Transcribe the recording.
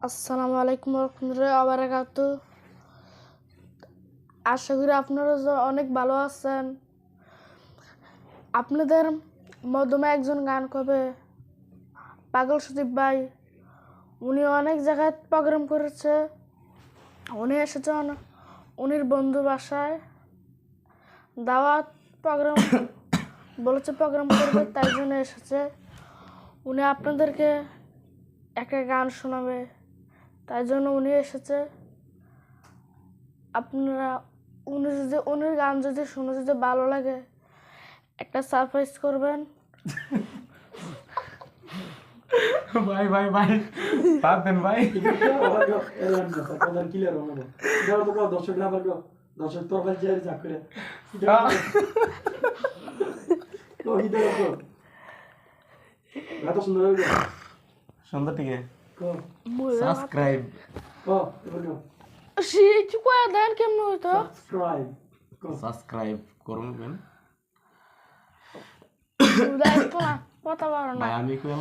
আসসালামু আলাইকুম রহমতুল্লাহি ওয়া বারাকাতুহু। আশা করি আপনারা অনেক ভালো আছেন। আপনাদের মাধ্যমে একজন গান করবে, পাগল সুদীপ ভাই। উনি অনেক জায়গায় প্রোগ্রাম করেছে। উনি এসেছেন উনির বন্ধু বাসায়, দাওয়াত প্রোগ্রাম বলেছে প্রোগ্রাম করবে, তাই জন্য এসেছে। উনি আপনাদেরকে একটা গান শোনাবে, তাই জন্য উনি এসেছে। আপনারা উনির গান যদি শুনে যদি ভালো লাগে, একটা সারপ্রাইজ করবেন। ভাই ভাই ভাই বাদ দেন ভাই। দর্শক না পারবো, দর্শক তোর ভাই যে যা করে সুন্দর সুন্দর ঠিক সাবস্ক্রাইব দেন কেমন হইতো? সাবস্ক্রাইব করুন কথা বলো না। ভাই আমি কই